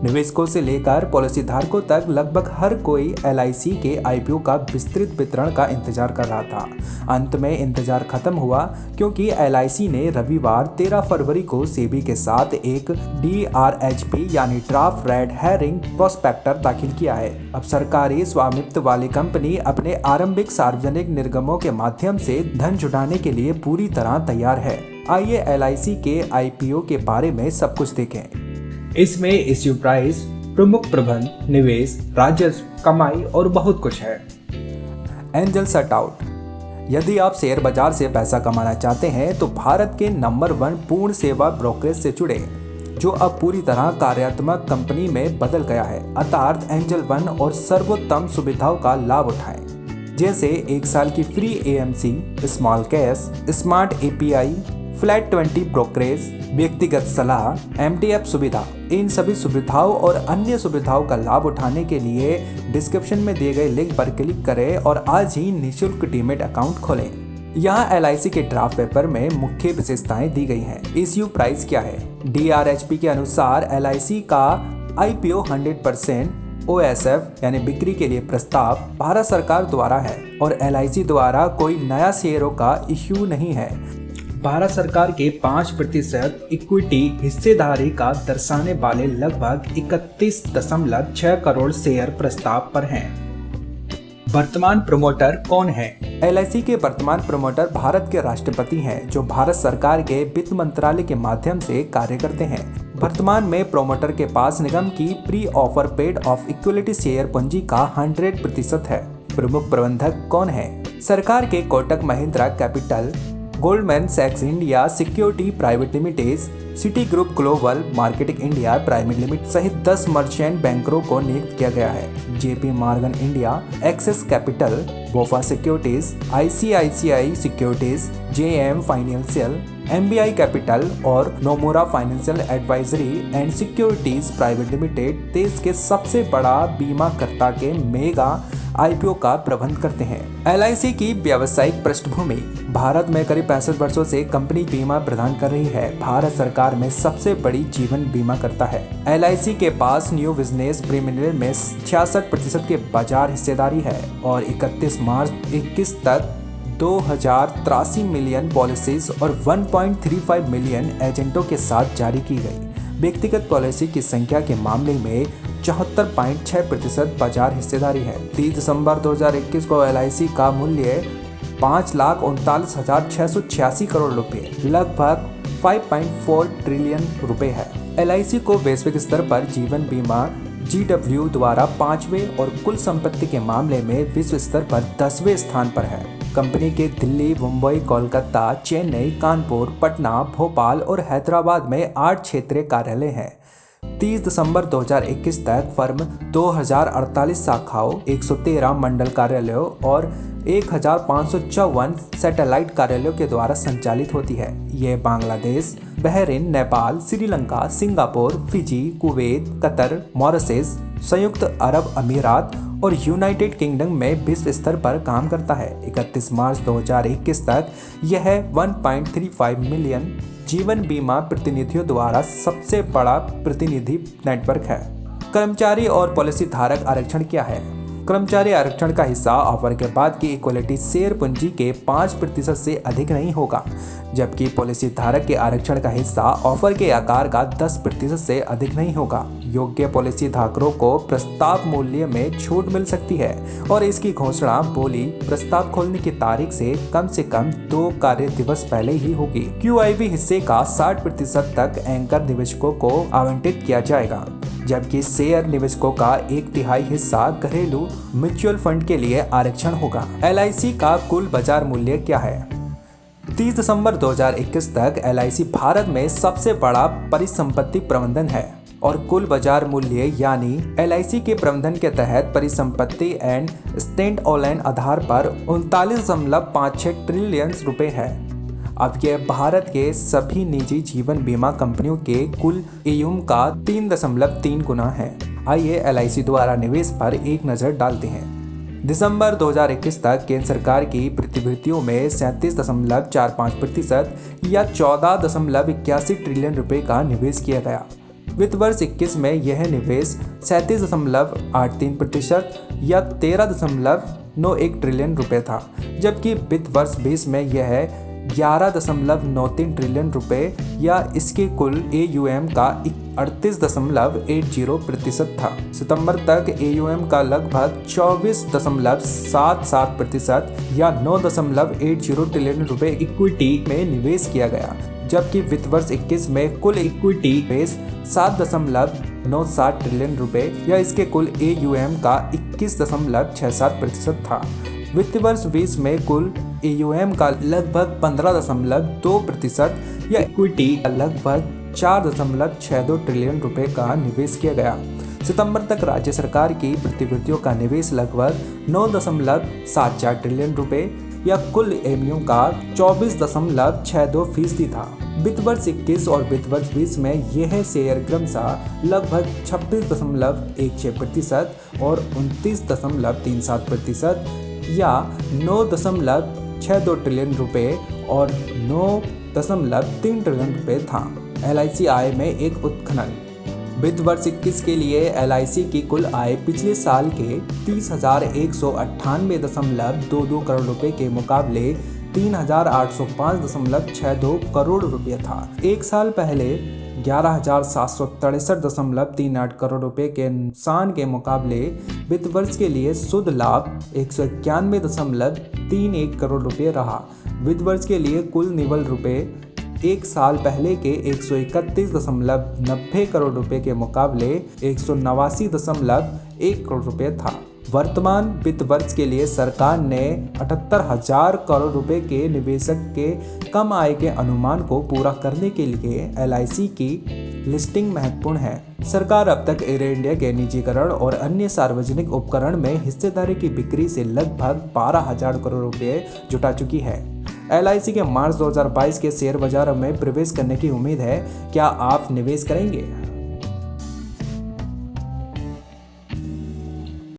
निवेशकों से लेकर पॉलिसी धारकों तक लगभग हर कोई एलआईसी के आईपीओ का विस्तृत वितरण का इंतजार कर रहा था। अंत में इंतजार खत्म हुआ क्योंकि एलआईसी ने रविवार 13 फरवरी को सेबी के साथ एक DRHP यानी ड्राफ्ट रेड हेरिंग प्रोस्पेक्टर दाखिल किया है। अब सरकारी स्वामित्व वाली कंपनी अपने आरंभिक सार्वजनिक निर्गमों के माध्यम से धन जुटाने के लिए पूरी तरह तैयार है। आइए एलआईसी के आईपीओ के बारे में सब कुछ देखें। इसमें इश्यू प्राइस, प्रमुख प्रबंध, निवेश, राजस्व, कमाई और बहुत कुछ है। एंजल सट आउट। यदि आप शेयर बाजार से पैसा कमाना चाहते हैं तो भारत के नंबर 1 पूर्ण सेवा ब्रोकरेज से जुड़े, जो अब पूरी तरह कार्यात्मक कंपनी में बदल गया है। अर्थात एंजल वन और सर्वोत्तम सुविधाओं का लाभ उठाएं, जैसे 1 साल की free AMC, small cash, smart API, flat 20 brokerage, व्यक्तिगत सलाह, MTF सुविधा। इन सभी सुविधाओं और अन्य सुविधाओं का लाभ उठाने के लिए डिस्क्रिप्शन में दिए गए लिंक पर क्लिक करें और आज ही निःशुल्क डीमैट अकाउंट खोलें। यहाँ एलआईसी के ड्राफ्ट पेपर में मुख्य विशेषताएं दी गई हैं। इश्यू प्राइस क्या है? DRHP के अनुसार एलआईसी का IPO 100% OSF यानी बिक्री के लिए प्रस्ताव भारत सरकार द्वारा है और एलआईसी द्वारा कोई नया शेयरों का इश्यू नहीं है। भारत सरकार के 5% इक्विटी हिस्सेदारी का दर्शाने वाले लगभग 31.6 करोड़ शेयर प्रस्ताव पर हैं। वर्तमान प्रमोटर कौन है? एलआईसी के वर्तमान प्रमोटर भारत के राष्ट्रपति हैं, जो भारत सरकार के वित्त मंत्रालय के माध्यम से कार्य करते हैं। वर्तमान में प्रमोटर के पास निगम की pre offer paid of equity share पूंजी का 100% है। प्रमुख प्रबंधक कौन है? सरकार के कोटक महिंद्रा कैपिटल, गोल्डमैन सैक्स India securities private limited, Citi group global marketing India private limited सहित 10 मर्चेंट बैंकरों को नियुक्त किया गया है। JP Morgan India, Axis capital, BofA securities, ICICI securities, JM financial, MBI capital और Nomura financial advisory and securities private limited देश के सबसे बड़ा बीमाकर्ता के मेगा IPO का प्रबंध करते हैं। एलआईसी की व्यावसायिक पृष्ठभूमि। भारत में करीब 65 वर्षों से कंपनी बीमा प्रदान कर रही है। भारत सरकार में सबसे बड़ी जीवन बीमा करता है। एलआईसी के पास न्यू बिजनेस प्रीमियर में 66% के बाजार हिस्सेदारी है और 31 मार्च 21 तक 2083 मिलियन पॉलिसीज और 1.35 मिलियन एजेंटों के साथ जारी की गई। व्यक्तिगत पॉलिसी की संख्या के मामले में 74.6% बाजार हिस्सेदारी है। 30 दिसंबर 2021 को एलआईसी का मूल्य 5,39,686 करोड़ रुपए, लगभग 5.4 ट्रिलियन रुपए है। एलआईसी को वैश्विक स्तर पर जीवन बीमा GW द्वारा 5वें और कुल संपत्ति के मामले में विश्व स्तर पर 10वें स्थान पर है। कंपनी के दिल्ली, मुंबई, कोलकाता, चेन्नई, कानपुर, पटना, भोपाल और हैदराबाद में 8 क्षेत्रीय कार्यालय हैं। 30 दिसंबर 2021 तक फर्म 2048 शाखाओं, 113 मंडल कार्यालयों और 1554 सैटेलाइट कार्यालयों के द्वारा संचालित होती है। ये Bangladesh, Bahrain, Nepal, Sri Lanka, Singapore, Fiji, Kuwait, Qatar, Mauritius, संयुक्त अरब अमीरात और यूनाइटेड किंगडम में विश्व स्तर पर काम करता है। 31 मार्च 2021 तक यह 1.35 मिलियन जीवन बीमा प्रतिनिधियों द्वारा सबसे बड़ा प्रतिनिधि नेटवर्क है। कर्मचारी और पॉलिसी धारक आरक्षण क्या है? कर्मचारी आरक्षण का हिस्सा ऑफर के बाद की इक्विटी शेयर पूंजी के 5% से अधिक नहीं होगा, जबकि पॉलिसी धारक के आरक्षण का हिस्सा ऑफर के आकार का 10% से अधिक नहीं होगा। योग्य पॉलिसी धारकों को प्रस्ताव मूल्य में छूट मिल सकती है और इसकी घोषणा बोली प्रस्ताव खोलने की तारीख से कम 2 कार्य दिवस पहले ही होगी। QIB हिस्से का 60% तक एंकर निवेशकों को आवंटित किया जाएगा, जबकि शेयर निवेशकों का 1/3 हिस्सा घरेलू म्यूचुअल फंड के लिए आरक्षण होगा। एलआईसी का कुल बाजार मूल्य क्या है? 30 दिसंबर 2021 तक एलआईसी भारत में सबसे बड़ा परिसंपत्ति प्रबंधन है और कुल बाजार मूल्य यानी एलआईसी के प्रबंधन के तहत परिसंपत्ति एंड स्टैंड ऑनलाइन आधार पर 39.56 ट्रिलियन रुपए है। अब यह भारत के सभी निजी जीवन बीमा कंपनियों के कुल AUM का 3.3 गुना है। आइए एलआईसी द्वारा निवेश पर एक नज़र डालते हैं। दिसंबर 2021 तक केंद्र सरकार की प्रतिभूतियों में 37.45% या 14.81 ट्रिलियन रुपए का निवेश किया गया। वित्त वर्ष 21 में यह निवेश 37.83% या 13.91 ट्रिलियन रुपए था, जबकि वित्त वर्ष 20 में यह 11.93 ट्रिलियन रुपए या इसके कुल AUM का 38.80% था। सितंबर तक AUM का लगभग 24.77% या 9.80 ट्रिलियन रुपए इक्विटी में निवेश किया गया, जबकि वित्त वर्ष 21 में कुल इक्विटी निवेश 7.97 ट्रिलियन रुपए या इसके कुल AUM का 21.67% था। वित्त वर्ष 20 में कुल AUM का लगभग 15.2% या इक्विटी का लगभग 4.62 ट्रिलियन रुपए का निवेश किया गया। सितंबर तक राज्य सरकार की प्रतिभूतियों का निवेश लगभग 9.74 ट्रिलियन रुपए या कुल AUM का 24.62% था। वित्त वर्ष 21 और वित्त वर्ष 20 में यह शेयर क्रमशः लगभग 26.16% और 29.37% या 9.62 ट्रिलियन रुपए और 9.3 ट्रिलियन रुपए था। LIC आय में एक उत्खनन। वित्त वर्ष 21 के लिए LIC की कुल आय पिछले साल के 30,198.22 करोड़ रुपए के मुकाबले 3,805.62 करोड़ रुपए था। एक साल पहले 11,763.38 करोड़ रुपए के नुकसान के मुकाबले वित्त वर्ष के लिए शुद्ध लाभ 191.31 करोड़ रुपए रहा। वित्त वर्ष के लिए कुल निवल रुपए एक साल पहले के 131.90 करोड़ रुपए के मुकाबले 189.1 करोड़ रुपए था। वर्तमान वित्त वर्ष के लिए सरकार ने 78,000 करोड़ रुपए के निवेशक के कम आय के अनुमान को पूरा करने के लिए LIC की लिस्टिंग महत्वपूर्ण है। सरकार अब तक एयर इंडिया के निजीकरण और अन्य सार्वजनिक उपकरण में हिस्सेदारी की बिक्री से लगभग 12,000 करोड़ रुपए जुटा चुकी है। LIC के मार्च 2022 के शेयर बाजार में प्रवेश करने की उम्मीद है। क्या आप निवेश करेंगे?